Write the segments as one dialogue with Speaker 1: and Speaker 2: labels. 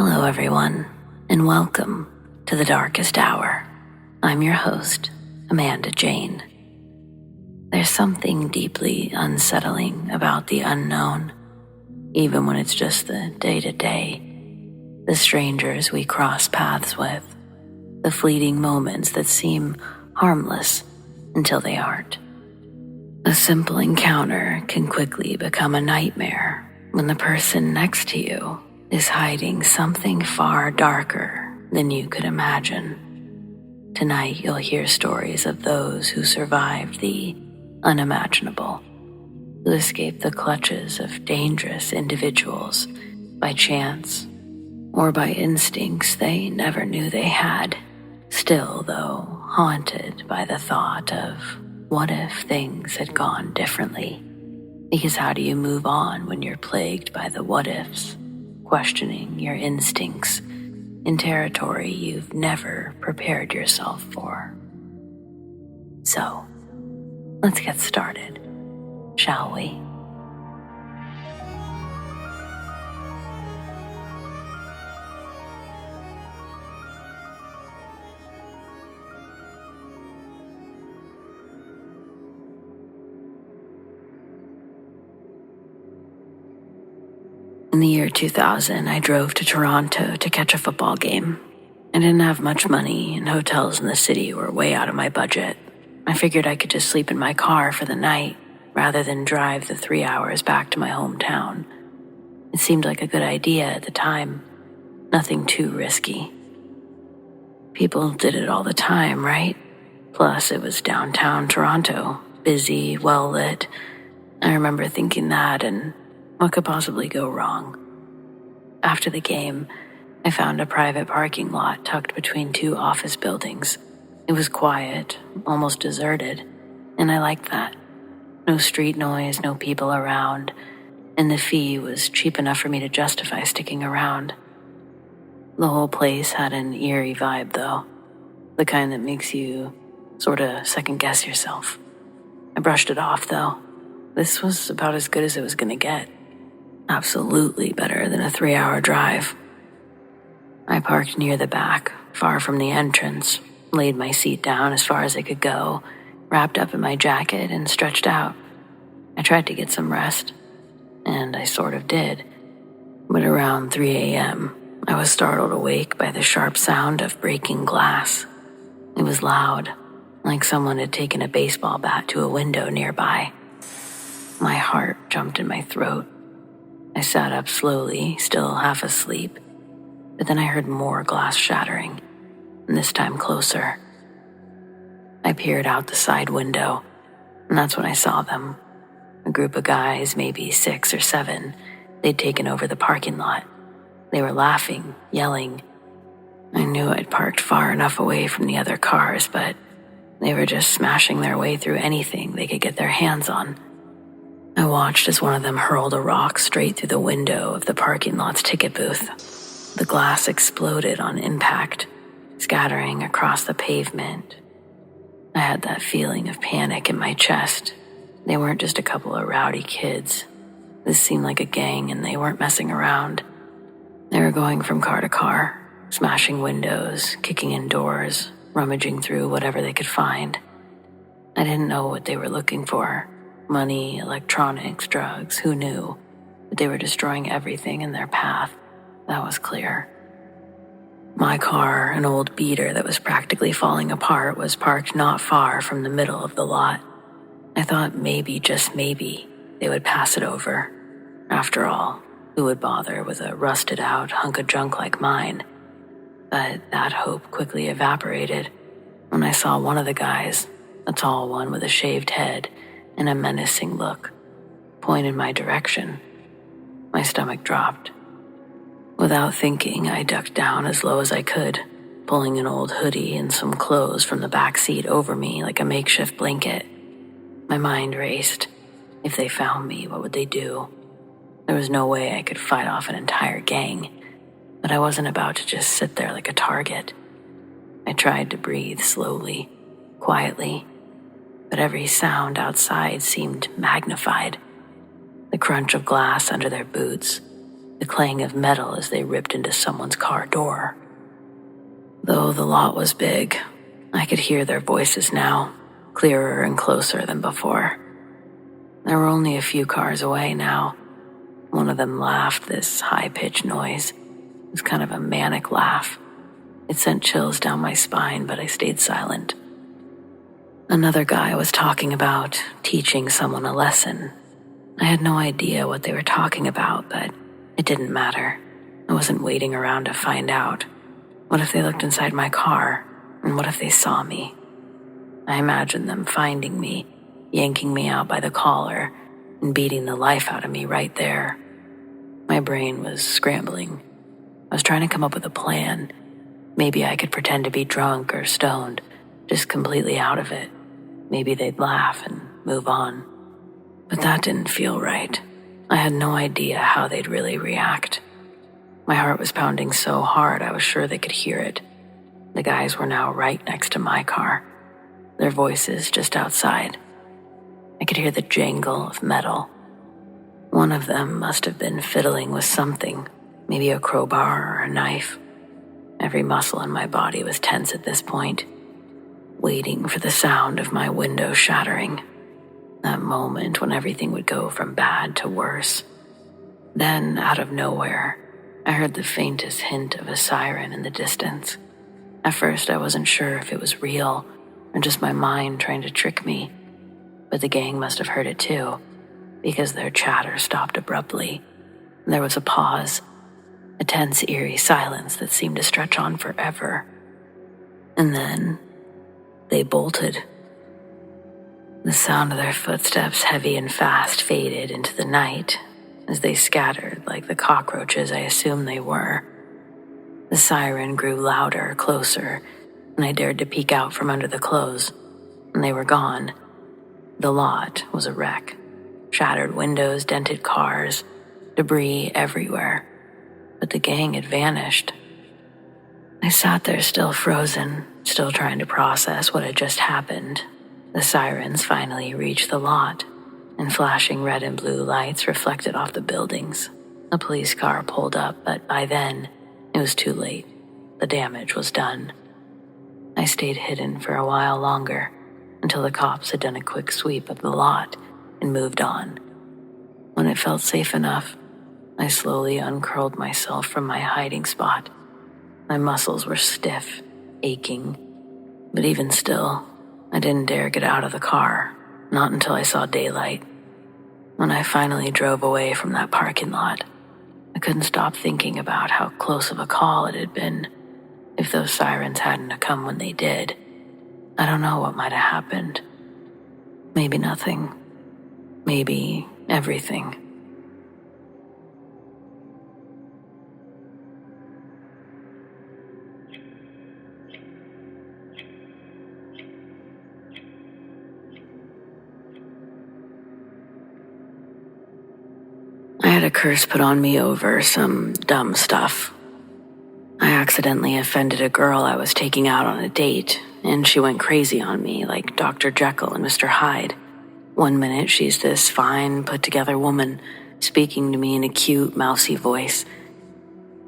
Speaker 1: Hello, everyone, and welcome to the Darkest Hour. I'm your host, Amanda Jane. There's something deeply unsettling about the unknown, even when it's just the day-to-day, the strangers we cross paths with, the fleeting moments that seem harmless until they aren't. A simple encounter can quickly become a nightmare when the person next to you is hiding something far darker than you could imagine. Tonight you'll hear stories of those who survived the unimaginable, who escaped the clutches of dangerous individuals by chance or by instincts they never knew they had, still, though, haunted by the thought of what if things had gone differently? Because how do you move on when you're plagued by the what-ifs, questioning your instincts in territory you've never prepared yourself for? So, let's get started, shall we? In the year 2000, I drove to Toronto to catch a football game. I didn't have much money, and hotels in the city were way out of my budget. I figured I could just sleep in my car for the night, rather than drive the 3 hours back to my hometown. It seemed like a good idea at the time, nothing too risky. People did it all the time, right? Plus, it was downtown Toronto, busy, well-lit. I remember thinking that, and what could possibly go wrong? After the game, I found a private parking lot tucked between two office buildings. It was quiet, almost deserted, and I liked that. No street noise, no people around, and the fee was cheap enough for me to justify sticking around. The whole place had an eerie vibe, though, the kind that makes you sorta second-guess yourself. I brushed it off, though. This was about as good as it was gonna get. Absolutely better than a 3-hour drive. I parked near the back, far from the entrance, laid my seat down as far as I could go, wrapped up in my jacket, and stretched out. I tried to get some rest, and I sort of did. But around 3 a.m., I was startled awake by the sharp sound of breaking glass. It was loud, like someone had taken a baseball bat to a window nearby. My heart jumped in my throat. I sat up slowly, still half asleep, but then I heard more glass shattering, and this time closer. I peered out the side window, and that's when I saw them. A group of guys, maybe 6 or 7, they'd taken over the parking lot. They were laughing, yelling. I knew I'd parked far enough away from the other cars, but they were just smashing their way through anything they could get their hands on. I watched as one of them hurled a rock straight through the window of the parking lot's ticket booth. The glass exploded on impact, scattering across the pavement. I had that feeling of panic in my chest. They weren't just a couple of rowdy kids. This seemed like a gang, and they weren't messing around. They were going from car to car, smashing windows, kicking in doors, rummaging through whatever they could find. I didn't know what they were looking for. Money, electronics, drugs, who knew? But they were destroying everything in their path. That was clear. My car, an old beater that was practically falling apart, was parked not far from the middle of the lot. I thought maybe, just maybe, they would pass it over. After all, who would bother with a rusted-out hunk of junk like mine? But that hope quickly evaporated when I saw one of the guys, a tall one with a shaved head and a menacing look, point in my direction. My stomach dropped. Without thinking, I ducked down as low as I could, pulling an old hoodie and some clothes from the back seat over me like a makeshift blanket. My mind raced. If they found me, what would they do? There was no way I could fight off an entire gang, but I wasn't about to just sit there like a target. I tried to breathe slowly, quietly, but every sound outside seemed magnified. The crunch of glass under their boots, the clang of metal as they ripped into someone's car door. Though the lot was big, I could hear their voices now, clearer and closer than before. There were only a few cars away now. One of them laughed this high-pitched noise. It was kind of a manic laugh. It sent chills down my spine, but I stayed silent. Another guy was talking about teaching someone a lesson. I had no idea what they were talking about, but it didn't matter. I wasn't waiting around to find out. What if they looked inside my car? And what if they saw me? I imagined them finding me, yanking me out by the collar, and beating the life out of me right there. My brain was scrambling. I was trying to come up with a plan. Maybe I could pretend to be drunk or stoned, just completely out of it. Maybe they'd laugh and move on. But that didn't feel right. I had no idea how they'd really react. My heart was pounding so hard I was sure they could hear it. The guys were now right next to my car, their voices just outside. I could hear the jangle of metal. One of them must have been fiddling with something, maybe a crowbar or a knife. Every muscle in my body was tense at this point, waiting for the sound of my window shattering. That moment when everything would go from bad to worse. Then, out of nowhere, I heard the faintest hint of a siren in the distance. At first, I wasn't sure if it was real or just my mind trying to trick me. But the gang must have heard it too, because their chatter stopped abruptly. There was a pause, a tense, eerie silence that seemed to stretch on forever. And then, they bolted. The sound of their footsteps, heavy and fast, faded into the night as they scattered like the cockroaches I assumed they were. The siren grew louder, closer, and I dared to peek out from under the clothes, and they were gone. The lot was a wreck. Shattered windows, dented cars, debris everywhere. But the gang had vanished. I sat there still frozen, still trying to process what had just happened. The sirens finally reached the lot, and flashing red and blue lights reflected off the buildings. A police car pulled up, but by then, it was too late. The damage was done. I stayed hidden for a while longer, until the cops had done a quick sweep of the lot and moved on. When it felt safe enough, I slowly uncurled myself from my hiding spot. My muscles were stiff, aching, but even still, I didn't dare get out of the car, not until I saw daylight. When I finally drove away from that parking lot, I couldn't stop thinking about how close of a call it had been. If those sirens hadn't come when they did, I don't know what might have happened. Maybe nothing. Maybe everything. I had a curse put on me over some dumb stuff. I accidentally offended a girl I was taking out on a date, and she went crazy on me like Dr. Jekyll and Mr. Hyde. One minute she's this fine, put-together woman speaking to me in a cute, mousy voice.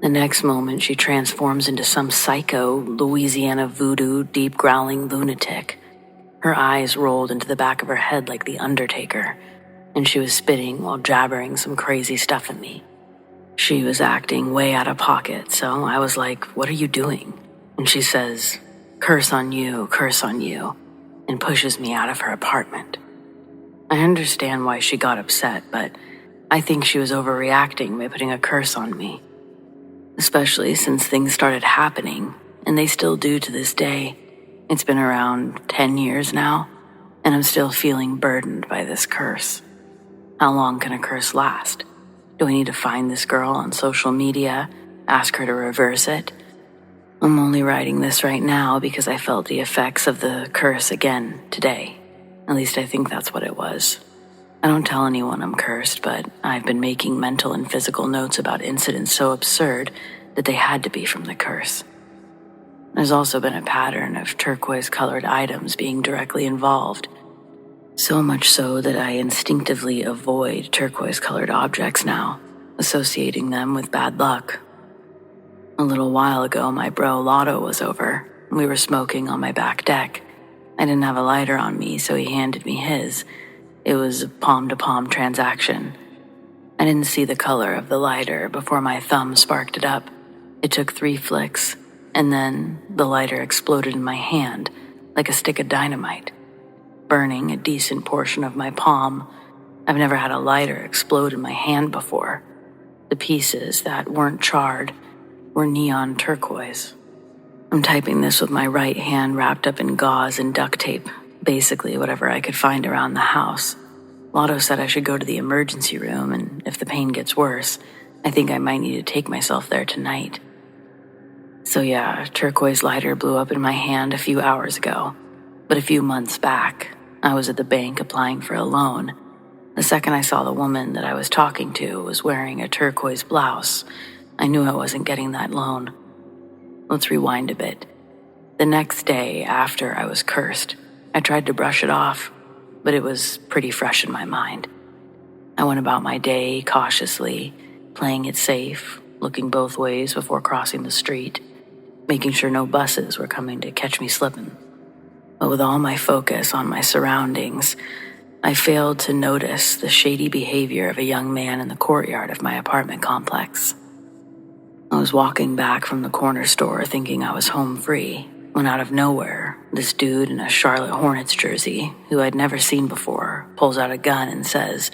Speaker 1: The next moment she transforms into some psycho, Louisiana voodoo, deep-growling lunatic. Her eyes rolled into the back of her head like the Undertaker, and she was spitting while jabbering some crazy stuff at me. She was acting way out of pocket, so I was like, "What are you doing?" And she says, curse on you," and pushes me out of her apartment. I understand why she got upset, but I think she was overreacting by putting a curse on me. Especially since things started happening, and they still do to this day. It's been around 10 years now, and I'm still feeling burdened by this curse. How long can a curse last? Do I need to find this girl on social media, ask her to reverse it? I'm only writing this right now because I felt the effects of the curse again today. At least I think that's what it was. I don't tell anyone I'm cursed, but I've been making mental and physical notes about incidents so absurd that they had to be from the curse. There's also been a pattern of turquoise-colored items being directly involved. So much so that I instinctively avoid turquoise-colored objects now, associating them with bad luck. A little while ago, my bro Lotto was over. We were smoking on my back deck. I didn't have a lighter on me, so he handed me his. It was a palm-to-palm transaction. I didn't see the color of the lighter before my thumb sparked it up. It took 3 flicks, and then the lighter exploded in my hand like a stick of dynamite, burning a decent portion of my palm. I've never had a lighter explode in my hand before. The pieces that weren't charred were neon turquoise. I'm typing this with my right hand wrapped up in gauze and duct tape, basically whatever I could find around the house. Lotto said I should go to the emergency room, and if the pain gets worse, I think I might need to take myself there tonight. So yeah, turquoise lighter blew up in my hand a few hours ago, but a few months back, I was at the bank applying for a loan. The second I saw the woman that I was talking to was wearing a turquoise blouse, I knew I wasn't getting that loan. Let's rewind a bit. The next day after I was cursed, I tried to brush it off, but it was pretty fresh in my mind. I went about my day cautiously, playing it safe, looking both ways before crossing the street, making sure no buses were coming to catch me slipping. But with all my focus on my surroundings, I failed to notice the shady behavior of a young man in the courtyard of my apartment complex. I was walking back from the corner store thinking I was home free, when out of nowhere, this dude in a Charlotte Hornets jersey, who I'd never seen before, pulls out a gun and says,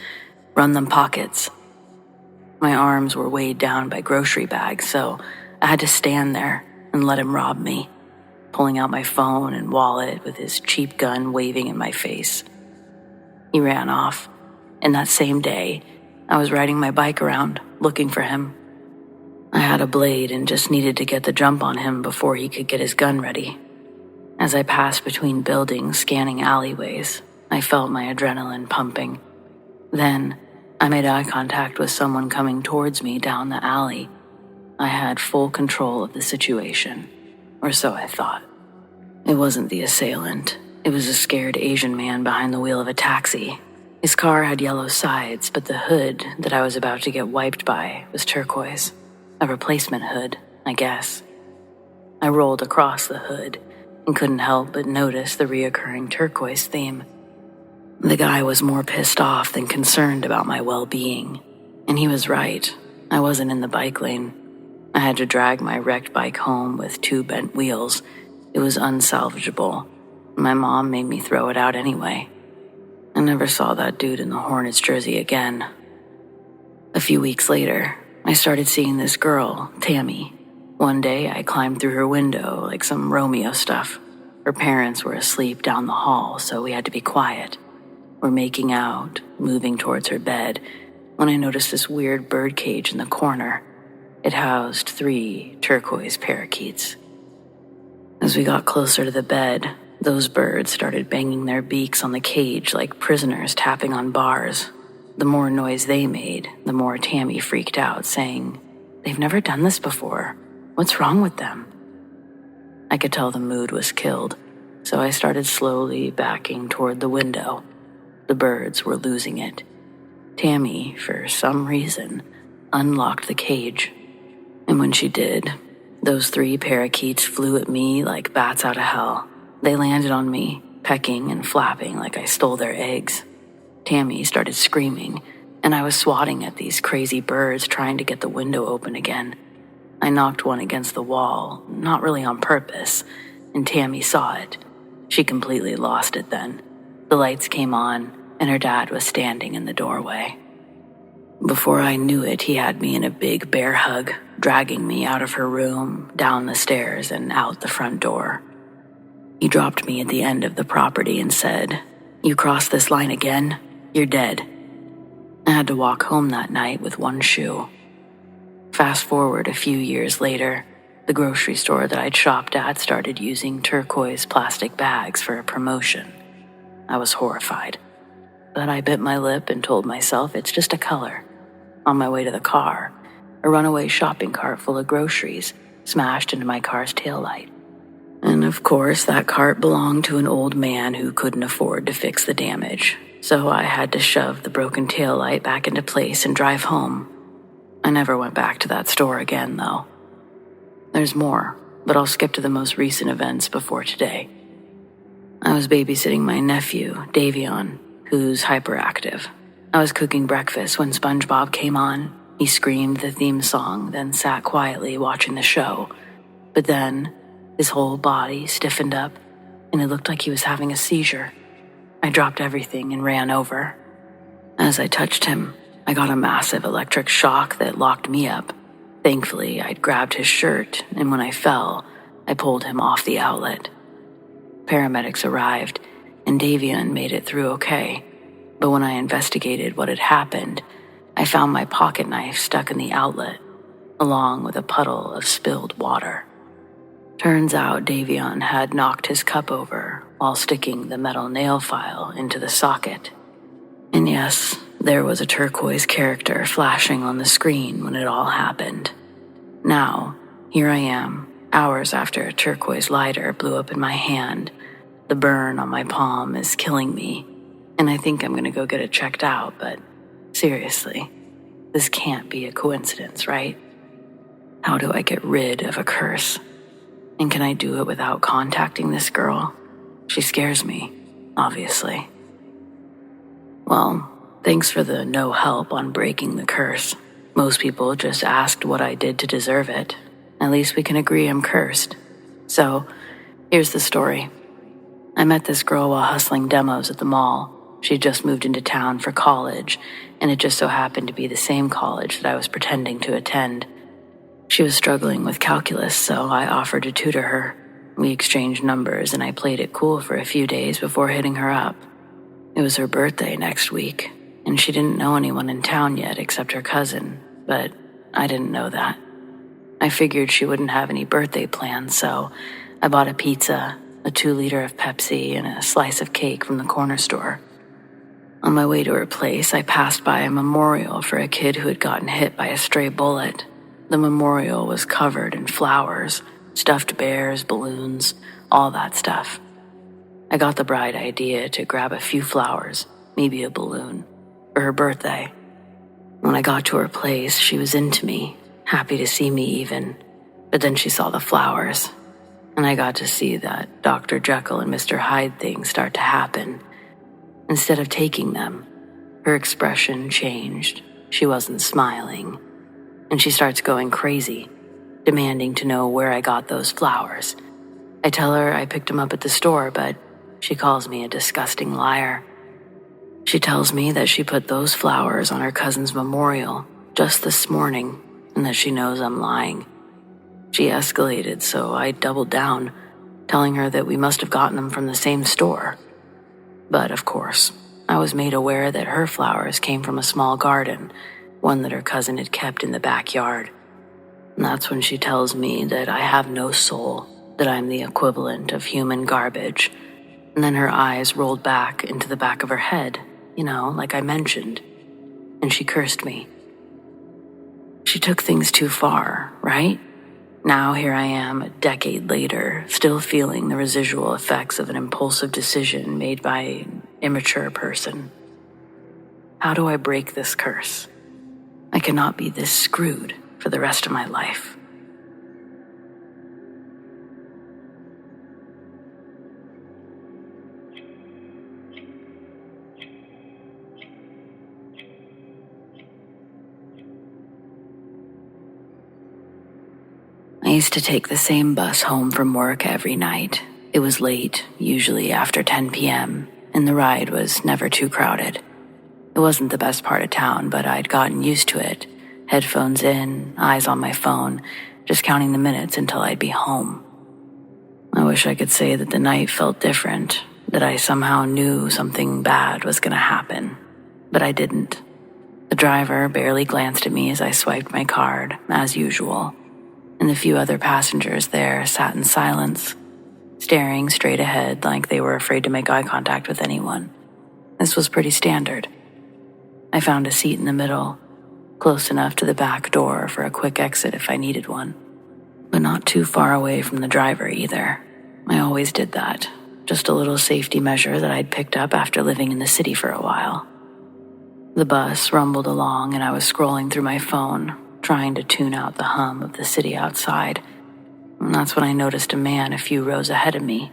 Speaker 1: "Run them pockets." My arms were weighed down by grocery bags, so I had to stand there and let him rob me, pulling out my phone and wallet with his cheap gun waving in my face. He ran off, and that same day, I was riding my bike around, looking for him. I had a blade and just needed to get the jump on him before he could get his gun ready. As I passed between buildings, scanning alleyways, I felt my adrenaline pumping. Then, I made eye contact with someone coming towards me down the alley. I had full control of the situation, or so I thought. It wasn't the assailant. It was a scared Asian man behind the wheel of a taxi. His car had yellow sides, but the hood that I was about to get wiped by was turquoise. A replacement hood, I guess. I rolled across the hood and couldn't help but notice the reoccurring turquoise theme. The guy was more pissed off than concerned about my well-being. And he was right. I wasn't in the bike lane. I had to drag my wrecked bike home with 2 bent wheels. It was unsalvageable. My mom made me throw it out anyway. I never saw that dude in the Hornets jersey again. A few weeks later, I started seeing this girl, Tammy. One day, I climbed through her window like some Romeo stuff. Her parents were asleep down the hall, so we had to be quiet. We're making out, moving towards her bed, when I noticed this weird bird cage in the corner. It housed 3 turquoise parakeets. As we got closer to the bed, those birds started banging their beaks on the cage like prisoners tapping on bars. The more noise they made, the more Tammy freaked out, saying, "They've never done this before. What's wrong with them?" I could tell the mood was killed, so I started slowly backing toward the window. The birds were losing it. Tammy, for some reason, unlocked the cage. And when she did, those 3 parakeets flew at me like bats out of hell. They landed on me, pecking and flapping like I stole their eggs. Tammy started screaming, and I was swatting at these crazy birds trying to get the window open again. I knocked one against the wall, not really on purpose, and Tammy saw it. She completely lost it then. The lights came on, and her dad was standing in the doorway. Before I knew it, he had me in a big bear hug, dragging me out of her room, down the stairs, and out the front door. He dropped me at the end of the property and said, "You cross this line again, you're dead." I had to walk home that night with 1 shoe. Fast forward a few years later, the grocery store that I'd shopped at started using turquoise plastic bags for a promotion. I was horrified, but I bit my lip and told myself it's just a color. On my way to the car, a runaway shopping cart full of groceries smashed into my car's taillight. And of course, that cart belonged to an old man who couldn't afford to fix the damage, so I had to shove the broken taillight back into place and drive home. I never went back to that store again, though. There's more, but I'll skip to the most recent events before today. I was babysitting my nephew, Davion, who's hyperactive. I was cooking breakfast when SpongeBob came on. He screamed the theme song, then sat quietly watching the show. But then, his whole body stiffened up, and it looked like he was having a seizure. I dropped everything and ran over. As I touched him, I got a massive electric shock that locked me up. Thankfully, I'd grabbed his shirt, and when I fell, I pulled him off the outlet. Paramedics arrived, and Davion made it through okay. But when I investigated what had happened, I found my pocket knife stuck in the outlet, along with a puddle of spilled water. Turns out Davion had knocked his cup over while sticking the metal nail file into the socket. And yes, there was a turquoise character flashing on the screen when it all happened. Now, here I am, hours after a turquoise lighter blew up in my hand. The burn on my palm is killing me, and I think I'm gonna go get it checked out, but seriously, this can't be a coincidence, right? How do I get rid of a curse? And can I do it without contacting this girl? She scares me, obviously. Well, thanks for the no help on breaking the curse. Most people just asked what I did to deserve it. At least we can agree I'm cursed. So, here's the story. I met this girl while hustling demos at the mall. She'd just moved into town for college, and it just so happened to be the same college that I was pretending to attend. She was struggling with calculus, so I offered to tutor her. We exchanged numbers, and I played it cool for a few days before hitting her up. It was her birthday next week, and she didn't know anyone in town yet except her cousin, but I didn't know that. I figured she wouldn't have any birthday plans, so I bought a pizza, a 2-liter of Pepsi, and a slice of cake from the corner store. On my way to her place, I passed by a memorial for a kid who had gotten hit by a stray bullet. The memorial was covered in flowers, stuffed bears, balloons, all that stuff. I got the bright idea to grab a few flowers, maybe a balloon, for her birthday. When I got to her place, she was into me, happy to see me even. But then she saw the flowers, and I got to see that Dr. Jekyll and Mr. Hyde thing start to happen. Instead of taking them, her expression changed. She wasn't smiling. And she starts going crazy, demanding to know where I got those flowers. I tell her I picked them up at the store, but she calls me a disgusting liar. She tells me that she put those flowers on her cousin's memorial just this morning, and that she knows I'm lying. She escalated, so I doubled down, telling her that we must have gotten them from the same store. But of course, I was made aware that her flowers came from a small garden, one that her cousin had kept in the backyard. And that's when she tells me that I have no soul, that I'm the equivalent of human garbage. And then her eyes rolled back into the back of her head, like I mentioned. And she cursed me. She took things too far, right? Now here I am, a decade later, still feeling the residual effects of an impulsive decision made by an immature person. How do I break this curse? I cannot be this screwed for the rest of my life. I used to take the same bus home from work every night. It was late, usually after 10 p.m., and the ride was never too crowded. It wasn't the best part of town, but I'd gotten used to it. Headphones in, eyes on my phone, just counting the minutes until I'd be home. I wish I could say that the night felt different, that I somehow knew something bad was going to happen, but I didn't. The driver barely glanced at me as I swiped my card, as usual, and the few other passengers there sat in silence, staring straight ahead like they were afraid to make eye contact with anyone. This was pretty standard. I found a seat in the middle, close enough to the back door for a quick exit if I needed one, but not too far away from the driver either. I always did that, just a little safety measure that I'd picked up after living in the city for a while. The bus rumbled along and I was scrolling through my phone, trying to tune out the hum of the city outside. And that's when I noticed a man a few rows ahead of me.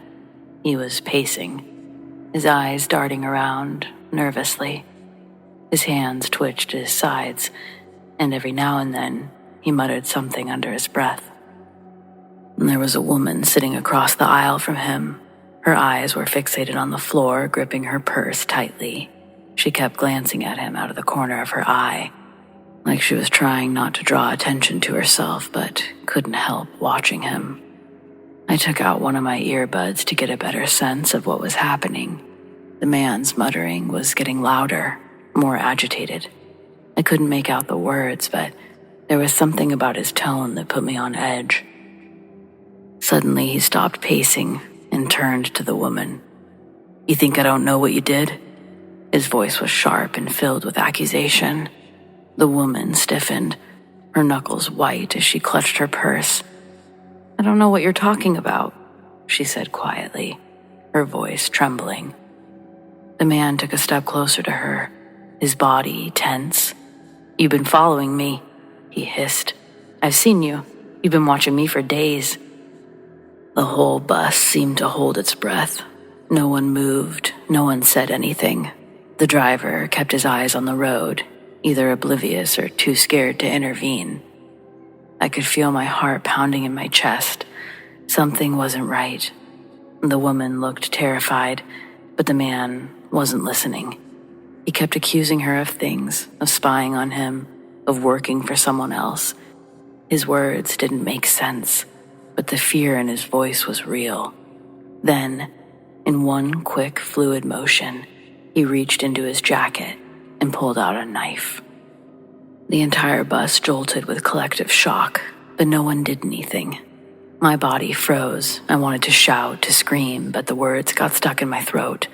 Speaker 1: He was pacing, his eyes darting around nervously. His hands twitched at his sides, and every now and then he muttered something under his breath. And there was a woman sitting across the aisle from him. Her eyes were fixated on the floor, gripping her purse tightly. She kept glancing at him out of the corner of her eye, like she was trying not to draw attention to herself, but couldn't help watching him. I took out one of my earbuds to get a better sense of what was happening. The man's muttering was getting louder, more agitated. I couldn't make out the words, but there was something about his tone that put me on edge. Suddenly, he stopped pacing and turned to the woman. "You think I don't know what you did?" His voice was sharp and filled with accusation. The woman stiffened, her knuckles white as she clutched her purse. "I don't know what you're talking about," she said quietly, her voice trembling. The man took a step closer to her, his body tense. "You've been following me," he hissed. "I've seen you. You've been watching me for days." The whole bus seemed to hold its breath. No one moved, no one said anything. The driver kept his eyes on the road, either oblivious or too scared to intervene. I could feel my heart pounding in my chest. Something wasn't right. The woman looked terrified, but the man wasn't listening. He kept accusing her of things, of spying on him, of working for someone else. His words didn't make sense, but the fear in his voice was real. Then, in one quick, fluid motion, he reached into his jacket and pulled out a knife. The entire bus jolted with collective shock, but no one did anything. My body froze. I wanted to shout, to scream, but the words got stuck in my throat.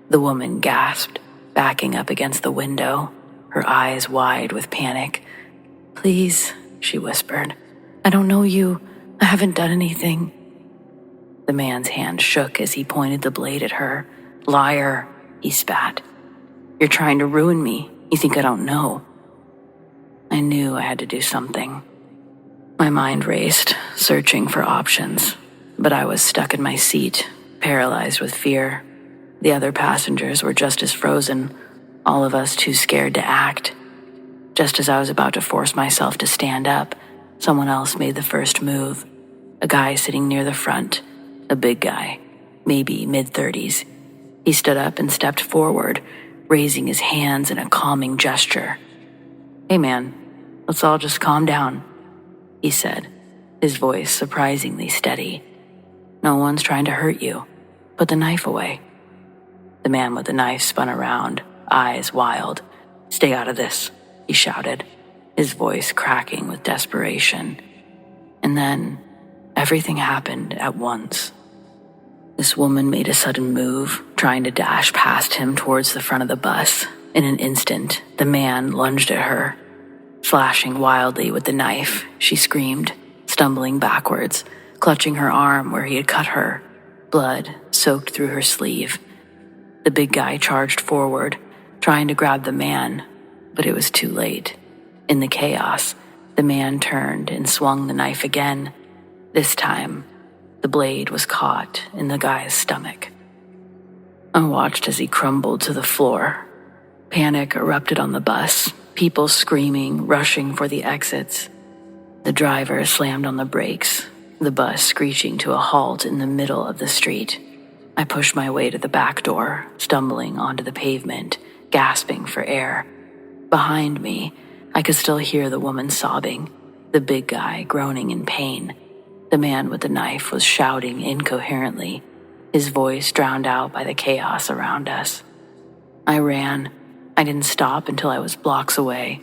Speaker 1: The woman gasped, backing up against the window, her eyes wide with panic. "Please," she whispered. "I don't know you. I haven't done anything." The man's hand shook as he pointed the blade at her. "Liar," he spat. "You're trying to ruin me. You think I don't know." I knew I had to do something. My mind raced, searching for options, but I was stuck in my seat, paralyzed with fear. The other passengers were just as frozen, all of us too scared to act. Just as I was about to force myself to stand up, someone else made the first move. A guy sitting near the front, a big guy, maybe mid-30s. He stood up and stepped forward, raising his hands in a calming gesture. "Hey man, let's all just calm down," he said, his voice surprisingly steady. "No one's trying to hurt you. Put the knife away." The man with the knife spun around, eyes wild. "Stay out of this," he shouted, his voice cracking with desperation. And then everything happened at once. This woman made a sudden move, trying to dash past him towards the front of the bus. In an instant, the man lunged at her. Slashing wildly with the knife, she screamed, stumbling backwards, clutching her arm where he had cut her. Blood soaked through her sleeve. The big guy charged forward, trying to grab the man, but it was too late. In the chaos, the man turned and swung the knife again. This time, the blade was caught in the guy's stomach. I watched as he crumbled to the floor. Panic erupted on the bus, people screaming, rushing for the exits. The driver slammed on the brakes, the bus screeching to a halt in the middle of the street. I pushed my way to the back door, stumbling onto the pavement, gasping for air. Behind me, I could still hear the woman sobbing, the big guy groaning in pain. The man with the knife was shouting incoherently, his voice drowned out by the chaos around us. I ran. I didn't stop until I was blocks away,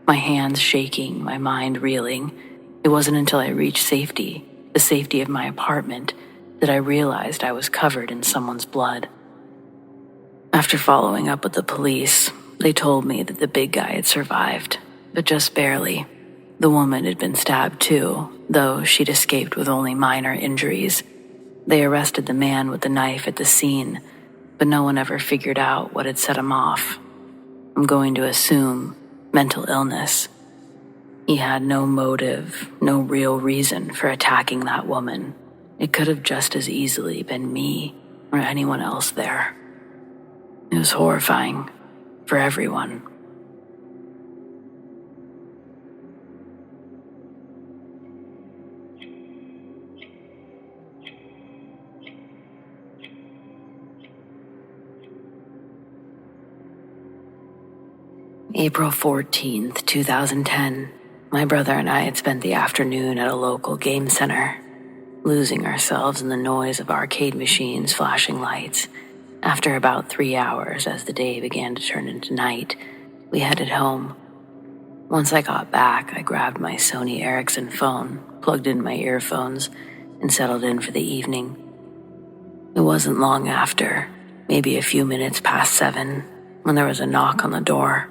Speaker 1: my hands shaking, my mind reeling. It wasn't until I reached safety, the safety of my apartment, that I realized I was covered in someone's blood. After following up with the police, they told me that the big guy had survived, but just barely. The woman had been stabbed too, though she'd escaped with only minor injuries. They arrested the man with the knife at the scene, but no one ever figured out what had set him off. I'm going to assume mental illness. He had no motive, no real reason for attacking that woman. It could have just as easily been me or anyone else there. It was horrifying for everyone. April 14th, 2010. My brother and I had spent the afternoon at a local game center, losing ourselves in the noise of arcade machines flashing lights. After about 3 hours, as the day began to turn into night, we headed home. Once I got back, I grabbed my Sony Ericsson phone, plugged in my earphones, and settled in for the evening. It wasn't long after, maybe a few minutes past 7, when there was a knock on the door.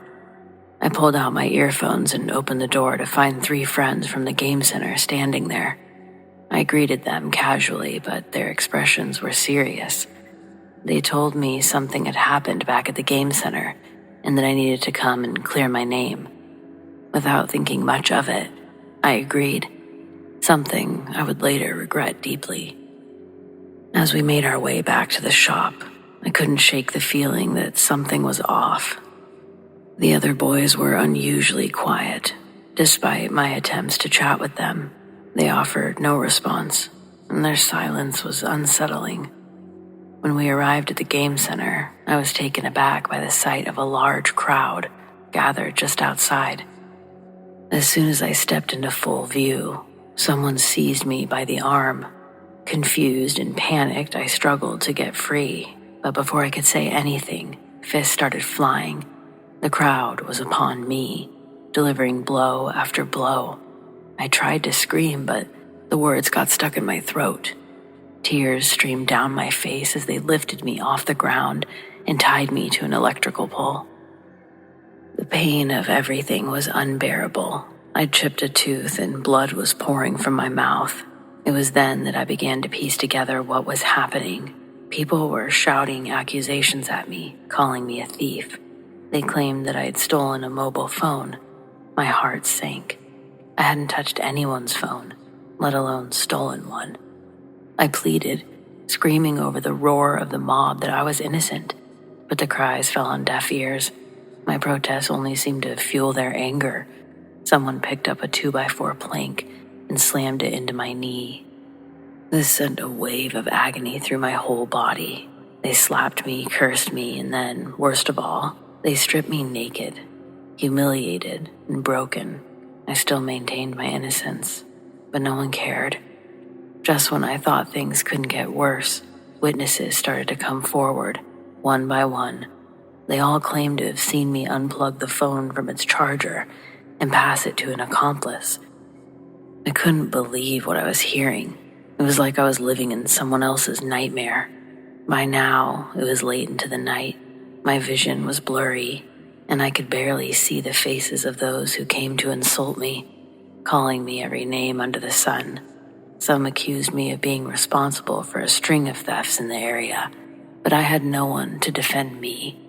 Speaker 1: I pulled out my earphones and opened the door to find 3 friends from the game center standing there. I greeted them casually, but their expressions were serious. They told me something had happened back at the game center and that I needed to come and clear my name. Without thinking much of it, I agreed, something I would later regret deeply. As we made our way back to the shop, I couldn't shake the feeling that something was off. The other boys were unusually quiet. Despite my attempts to chat with them, they offered no response, and their silence was unsettling. When we arrived at the game center, I was taken aback by the sight of a large crowd gathered just outside. As soon as I stepped into full view, someone seized me by the arm. Confused and panicked, I struggled to get free, but before I could say anything, fists started flying. The crowd was upon me, delivering blow after blow. I tried to scream, but the words got stuck in my throat. Tears streamed down my face as they lifted me off the ground and tied me to an electrical pole. The pain of everything was unbearable. I'd chipped a tooth and blood was pouring from my mouth. It was then that I began to piece together what was happening. People were shouting accusations at me, calling me a thief. They claimed that I had stolen a mobile phone. My heart sank. I hadn't touched anyone's phone, let alone stolen one. I pleaded, screaming over the roar of the mob that I was innocent, but the cries fell on deaf ears. My protests only seemed to fuel their anger. Someone picked up a 2x4 plank and slammed it into my knee. This sent a wave of agony through my whole body. They slapped me, cursed me, and then, worst of all, they stripped me naked. Humiliated and broken, I still maintained my innocence, but no one cared. Just when I thought things couldn't get worse, witnesses started to come forward, one by one. They all claimed to have seen me unplug the phone from its charger and pass it to an accomplice. I couldn't believe what I was hearing. It was like I was living in someone else's nightmare. By now, it was late into the night. My vision was blurry, and I could barely see the faces of those who came to insult me, calling me every name under the sun. Some accused me of being responsible for a string of thefts in the area, but I had no one to defend me.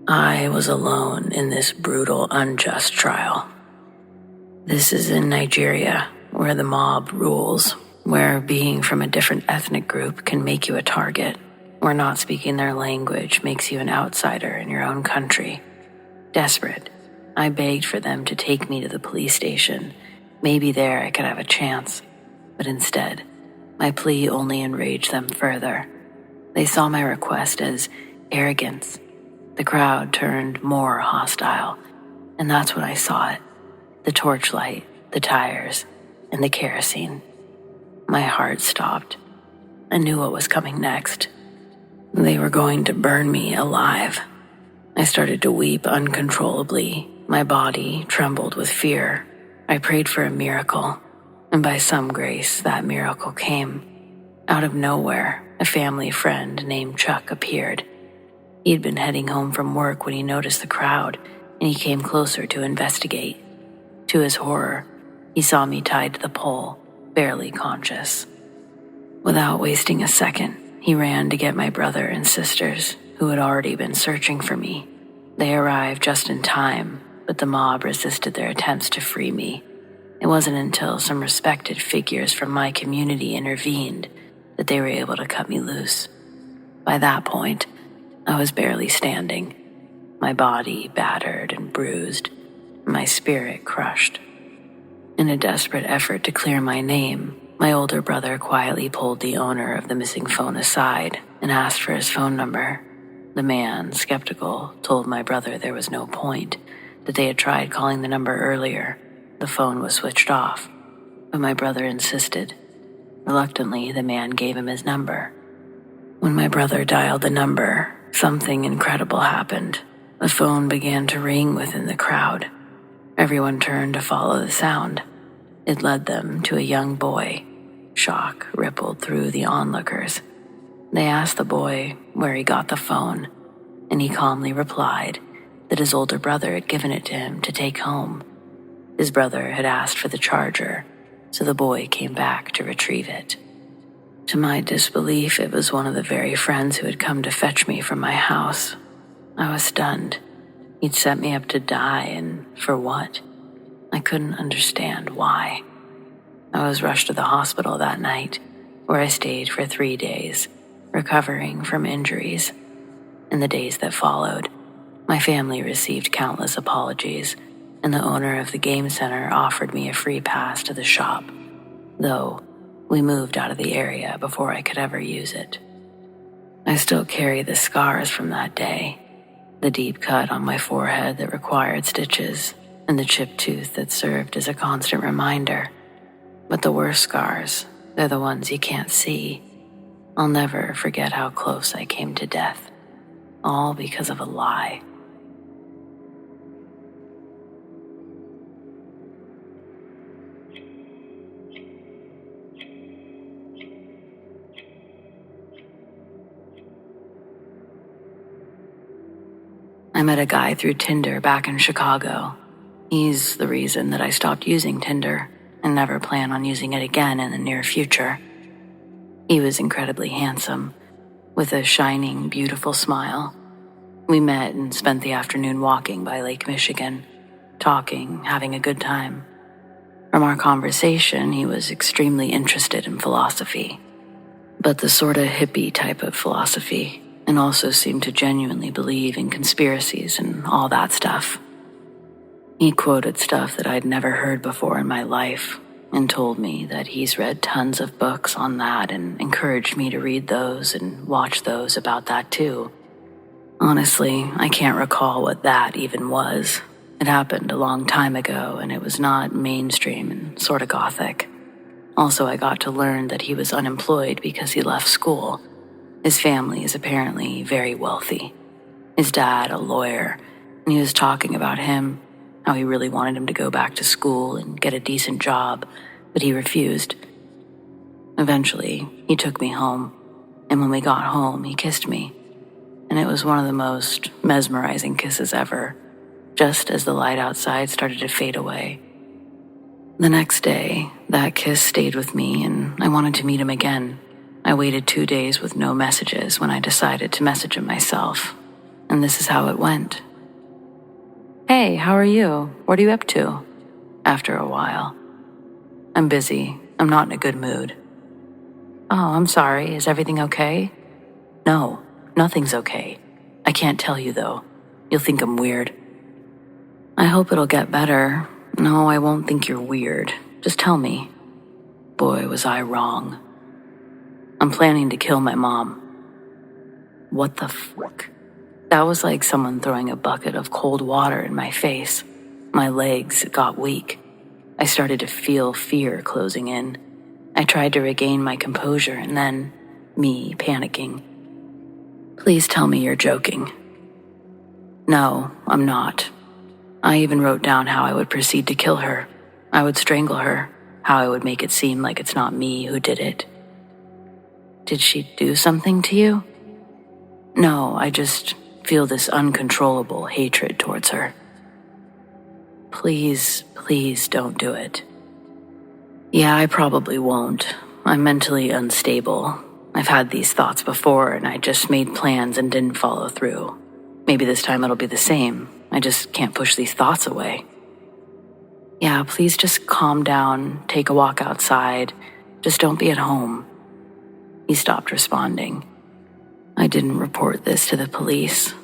Speaker 1: I was alone in this brutal, unjust trial. This is in Nigeria, where the mob rules, where being from a different ethnic group can make you a target, where not speaking their language makes you an outsider in your own country. Desperate, I begged for them to take me to the police station. Maybe there I could have a chance. But instead, my plea only enraged them further. They saw my request as arrogance. The crowd turned more hostile, and that's when I saw it. The torchlight, the tires, and the kerosene. My heart stopped. I knew what was coming next. They were going to burn me alive. I started to weep uncontrollably. My body trembled with fear. I prayed for a miracle, and by some grace, that miracle came. Out of nowhere, a family friend named Chuck appeared. He had been heading home from work when he noticed the crowd, and he came closer to investigate. To his horror, he saw me tied to the pole, barely conscious. Without wasting a second, he ran to get my brother and sisters, who had already been searching for me. They arrived just in time, but the mob resisted their attempts to free me. It wasn't until some respected figures from my community intervened that they were able to cut me loose. By that point, I was barely standing, my body battered and bruised, my spirit crushed. In a desperate effort to clear my name, my older brother quietly pulled the owner of the missing phone aside and asked for his phone number. The man, skeptical, told my brother there was no point, that they had tried calling the number earlier. The phone was switched off, but my brother insisted. Reluctantly, the man gave him his number. When my brother dialed the number, something incredible happened. The phone began to ring within the crowd. Everyone turned to follow the sound. It led them to a young boy. Shock rippled through the onlookers. They asked the boy where he got the phone, and he calmly replied that his older brother had given it to him to take home. His brother had asked for the charger, so the boy came back to retrieve it. To my disbelief, it was one of the very friends who had come to fetch me from my house. I was stunned. He'd set me up to die, and for what? I couldn't understand why. I was rushed to the hospital that night, where I stayed for 3 days, recovering from injuries. In the days that followed, my family received countless apologies, and the owner of the game center offered me a free pass to the shop, though we moved out of the area before I could ever use it. I still carry the scars from that day, the deep cut on my forehead that required stitches, and the chipped tooth that served as a constant reminder. But the worst scars, they're the ones you can't see. I'll never forget how close I came to death, all because of a lie. I met a guy through Tinder back in Chicago. He's the reason that I stopped using Tinder and never plan on using it again in the near future. He was incredibly handsome, with a shining, beautiful smile. We met and spent the afternoon walking by Lake Michigan, talking, having a good time. From our conversation, he was extremely interested in philosophy, but the sort of hippie type of philosophy, and also seemed to genuinely believe in conspiracies and all that stuff. He quoted stuff that I'd never heard before in my life and told me that he's read tons of books on that and encouraged me to read those and watch those about that too. Honestly, I can't recall what that even was. It happened a long time ago and it was not mainstream and sort of gothic. Also, I got to learn that he was unemployed because he left school. His family is apparently very wealthy. His dad, a lawyer, and he was talking about him, how he really wanted him to go back to school and get a decent job, but he refused. Eventually, he took me home, and when we got home, he kissed me, and it was one of the most mesmerizing kisses ever, just as the light outside started to fade away. The next day, that kiss stayed with me, and I wanted to meet him again. I waited 2 days with no messages when I decided to message him myself, and this is how it went. "Hey, how are you? What are you up to?" After a while. "I'm busy. I'm not in a good mood." "Oh, I'm sorry. Is everything okay?" "No, nothing's okay. I can't tell you though. You'll think I'm weird." "I hope it'll get better." "No, I won't think you're weird. Just tell me." Boy, was I wrong. "I'm planning to kill my mom." What the fuck? That was like someone throwing a bucket of cold water in my face. My legs got weak. I started to feel fear closing in. I tried to regain my composure and then, me panicking. "Please tell me you're joking." "No, I'm not." I even wrote down how I would proceed to kill her. I would strangle her, how I would make it seem like it's not me who did it. "Did she do something to you?" "No, I just feel this uncontrollable hatred towards her." "Please, please don't do it." "Yeah, I probably won't. I'm mentally unstable. I've had these thoughts before and I just made plans and didn't follow through. Maybe this time it'll be the same. I just can't push these thoughts away." Yeah, please just calm down, take a walk outside. Just don't be at home. He stopped responding. I didn't report this to the police.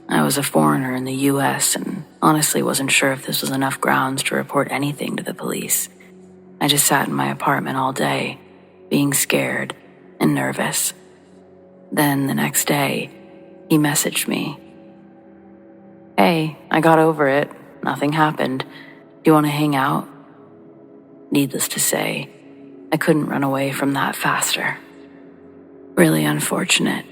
Speaker 1: I was a foreigner in the US and honestly wasn't sure if this was enough grounds to report anything to the police. I just sat in my apartment all day, being scared and nervous. Then the next day, he messaged me. Hey, I got over it. Nothing happened. Do you want to hang out? Needless to say, I couldn't run away from that faster. Really unfortunate.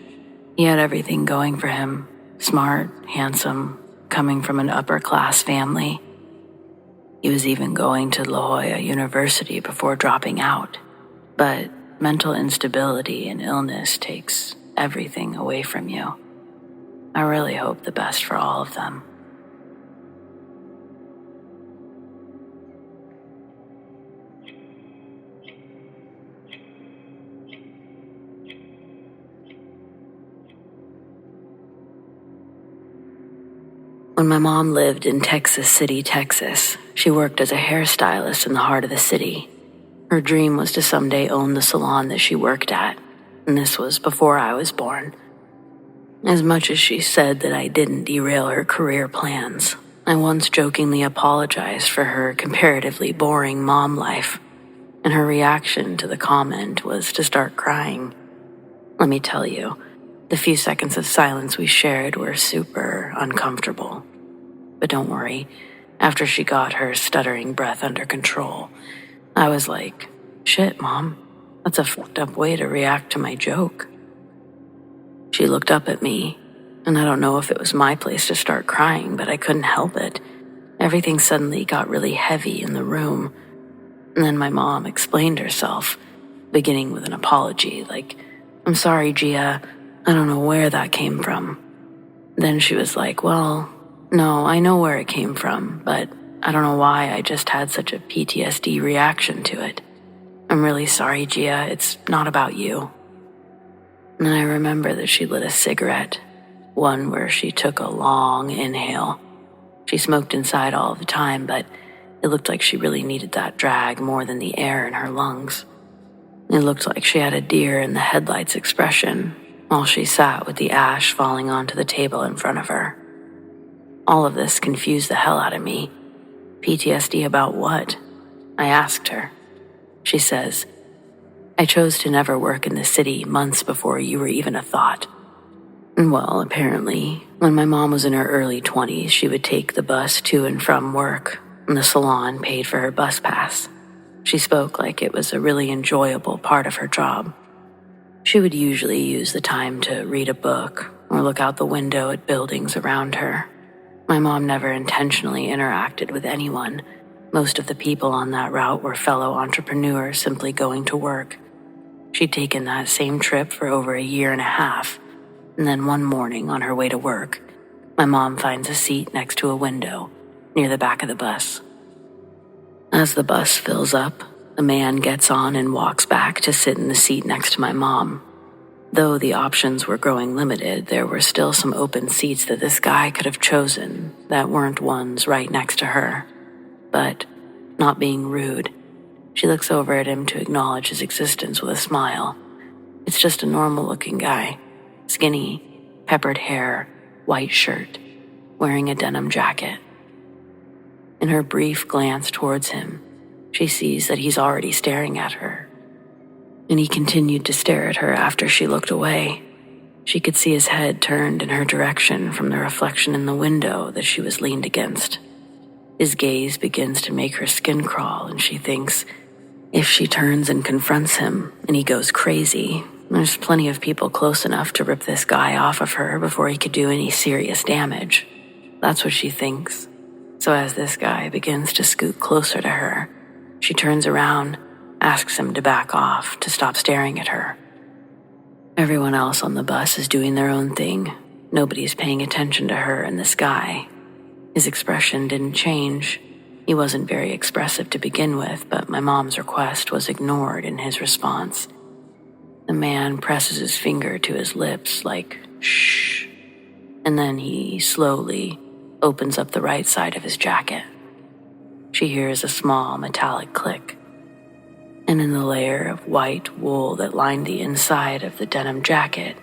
Speaker 1: He had everything going for him. Smart, handsome, coming from an upper-class family. He was even going to La Jolla University before dropping out. But mental instability and illness takes everything away from you. I really hope the best for all of them. When my mom lived in Texas City, Texas, she worked as a hairstylist in the heart of the city. Her dream was to someday own the salon that she worked at, and this was before I was born. As much as she said that I didn't derail her career plans, I once jokingly apologized for her comparatively boring mom life, and her reaction to the comment was to start crying. Let me tell you, the few seconds of silence we shared were super uncomfortable. But don't worry, after she got her stuttering breath under control, I was like, shit, Mom, that's a fucked up way to react to my joke. She looked up at me, and I don't know if it was my place to start crying, but I couldn't help it. Everything suddenly got really heavy in the room. And then my mom explained herself, beginning with an apology, like, I'm sorry, Gia, I don't know where that came from. Then she was like, well, no, I know where it came from, but I don't know why I just had such a PTSD reaction to it. I'm really sorry, Gia, it's not about you. And then I remember that she lit a cigarette, one where she took a long inhale. She smoked inside all the time, but it looked like she really needed that drag more than the air in her lungs. It looked like she had a deer in the headlights expression while she sat with the ash falling onto the table in front of her. All of this confused the hell out of me. PTSD about what? I asked her. She says, I chose to never work in the city months before you were even a thought. And well, apparently, when my mom was in her early 20s, she would take the bus to and from work, and the salon paid for her bus pass. She spoke like it was a really enjoyable part of her job. She would usually use the time to read a book or look out the window at buildings around her. My mom never intentionally interacted with anyone. Most of the people on that route were fellow entrepreneurs simply going to work. She'd taken that same trip for over a year and a half, and then one morning on her way to work, my mom finds a seat next to a window near the back of the bus. As the bus fills up, a man gets on and walks back to sit in the seat next to my mom. Though the options were growing limited, there were still some open seats that this guy could have chosen that weren't ones right next to her. But, not being rude, she looks over at him to acknowledge his existence with a smile. It's just a normal-looking guy. Skinny, peppered hair, white shirt, wearing a denim jacket. In her brief glance towards him, she sees that he's already staring at her. And he continued to stare at her after she looked away. She could see his head turned in her direction from the reflection in the window that she was leaned against. His gaze begins to make her skin crawl, and she thinks, if she turns and confronts him and he goes crazy, there's plenty of people close enough to rip this guy off of her before he could do any serious damage. That's what she thinks. So as this guy begins to scoot closer to her, she turns around, asks him to back off, to stop staring at her. Everyone else on the bus is doing their own thing. Nobody's paying attention to her and this guy. His expression didn't change. He wasn't very expressive to begin with, but my mom's request was ignored in his response. The man presses his finger to his lips like, shh, and then he slowly opens up the right side of his jacket. she hears a small metallic click. And in the layer of white wool that lined the inside of the denim jacket,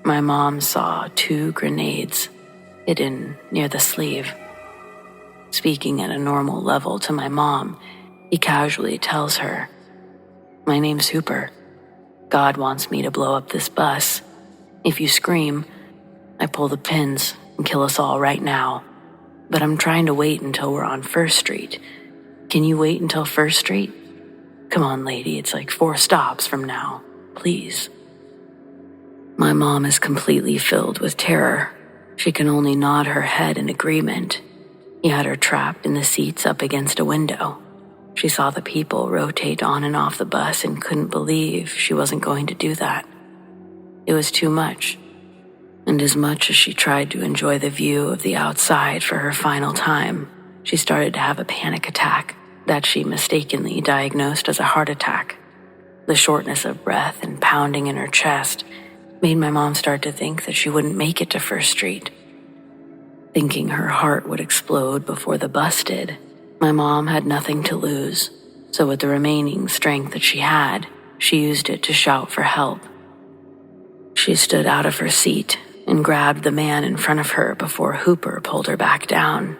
Speaker 1: my mom saw 2 grenades hidden near the sleeve. Speaking at a normal level to my mom, he casually tells her, "My name's Hooper. God wants me to blow up this bus. If you scream, I pull the pins and kill us all right now. But I'm trying to wait until we're on First Street. Can you wait until First Street? Come on, lady, it's like 4 stops from now. Please." My mom is completely filled with terror. She can only nod her head in agreement. He had her trapped in the seats up against a window. She saw the people rotate on and off the bus and couldn't believe she wasn't going to do that. It was too much. And as much as she tried to enjoy the view of the outside for her final time, she started to have a panic attack that she mistakenly diagnosed as a heart attack. The shortness of breath and pounding in her chest made my mom start to think that she wouldn't make it to First Street. Thinking her heart would explode before the bus did, my mom had nothing to lose, so with the remaining strength that she had, she used it to shout for help. She stood out of her seat and grabbed the man in front of her before Hooper pulled her back down.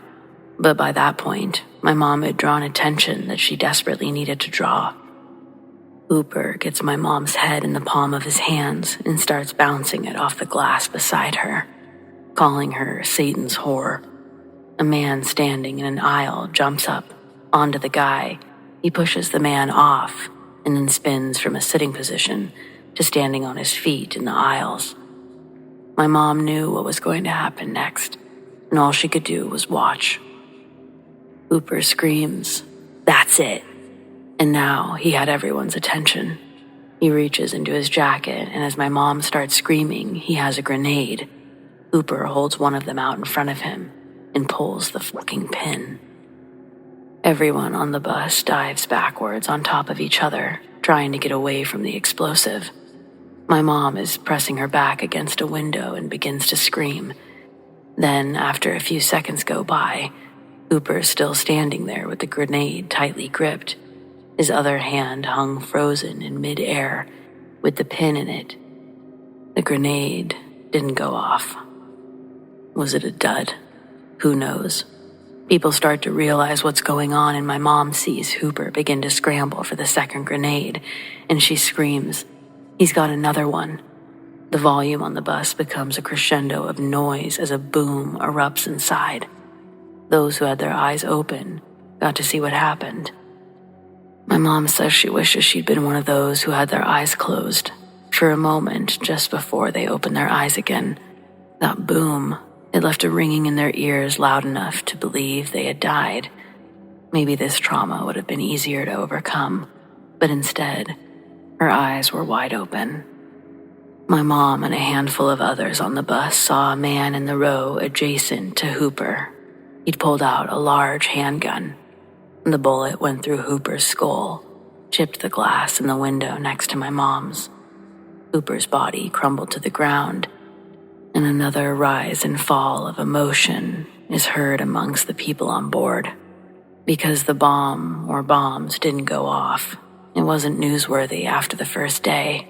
Speaker 1: But by that point, my mom had drawn attention that she desperately needed to draw. Hooper gets my mom's head in the palm of his hands and starts bouncing it off the glass beside her, calling her Satan's whore. A man standing in an aisle jumps up onto the guy. He pushes the man off and then spins from a sitting position to standing on his feet in the aisles. My mom knew what was going to happen next, and all she could do was watch. Hooper screams, "That's it!" And now he had everyone's attention. He reaches into his jacket, and as my mom starts screaming, he has a grenade. Hooper holds one of them out in front of him and pulls the fucking pin. Everyone on the bus dives backwards on top of each other, trying to get away from the explosive. My mom is pressing her back against a window and begins to scream. Then, after a few seconds go by, Hooper is still standing there with the grenade tightly gripped. His other hand hung frozen in mid-air with the pin in it. The grenade didn't go off. Was it a dud? Who knows? People start to realize what's going on, and my mom sees Hooper begin to scramble for the second grenade, and she screams, "He's got another one." The volume on the bus becomes a crescendo of noise as a boom erupts inside. Those who had their eyes open got to see what happened. My mom says she wishes she'd been one of those who had their eyes closed for a moment just before they opened their eyes again. That boom, it left a ringing in their ears loud enough to believe they had died. Maybe this trauma would have been easier to overcome, but instead, her eyes were wide open. My mom and a handful of others on the bus saw a man in the row adjacent to Hooper. He'd pulled out a large handgun. The bullet went through Hooper's skull, chipped the glass in the window next to my mom's. Hooper's body crumbled to the ground, and another rise and fall of emotion is heard amongst the people on board. Because the bomb or bombs didn't go off, it wasn't newsworthy after the first day.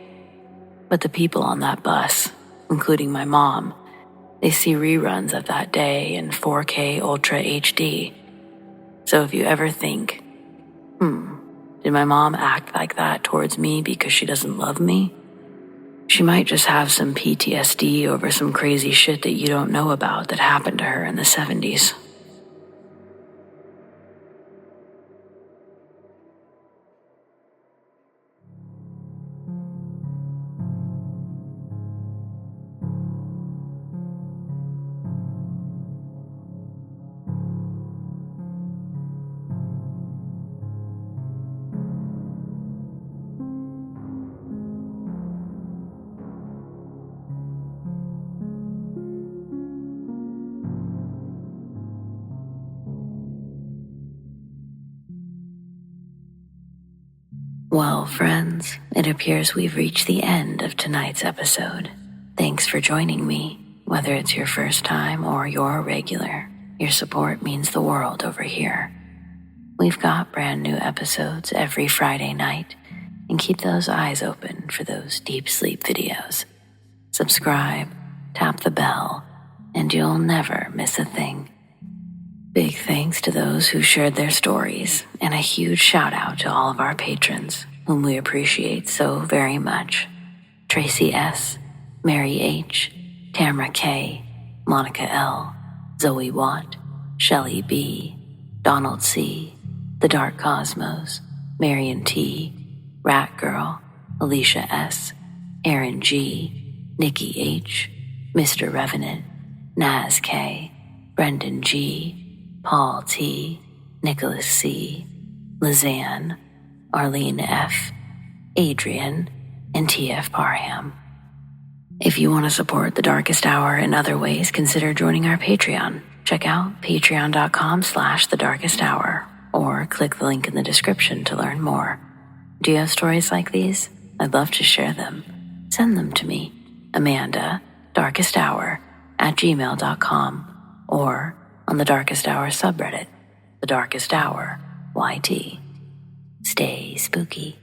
Speaker 1: But the people on that bus, including my mom, they see reruns of that day in 4K Ultra HD. So if you ever think, did my mom act like that towards me because she doesn't love me? She might just have some PTSD over some crazy shit that you don't know about that happened to her in the 70s. Well, friends, it appears we've reached the end of tonight's episode. Thanks for joining me. Whether it's your first time or you're a regular, your support means the world over here. We've got brand new episodes every Friday night, and keep those eyes open for those deep sleep videos. Subscribe, tap the bell, and you'll never miss a thing. Big thanks to those who shared their stories, and a huge shout out to all of our patrons, whom we appreciate so very much. Tracy S, Mary H, Tamara K, Monica L, ZoeWatt, Chelle B, Donald C, The Dark Cosmos, Marion T, Rat Girl, Alisha S, Erin G, Nikki H, Mr. Revenant, Naz K, Brendon G, Paul T, Nicholas C, Lizanne, Arlene F, Adrian, and TF Parham. If you want to support The Darkest Hour in other ways, consider joining our Patreon. Check out patreon.com/thedarkesthour or click the link in the description to learn more. Do you have stories like these? I'd love to share them. Send them to me, Amanda, darkesthour@gmail.com, or on the Darkest Hour subreddit, The Darkest Hour YT. Stay spooky.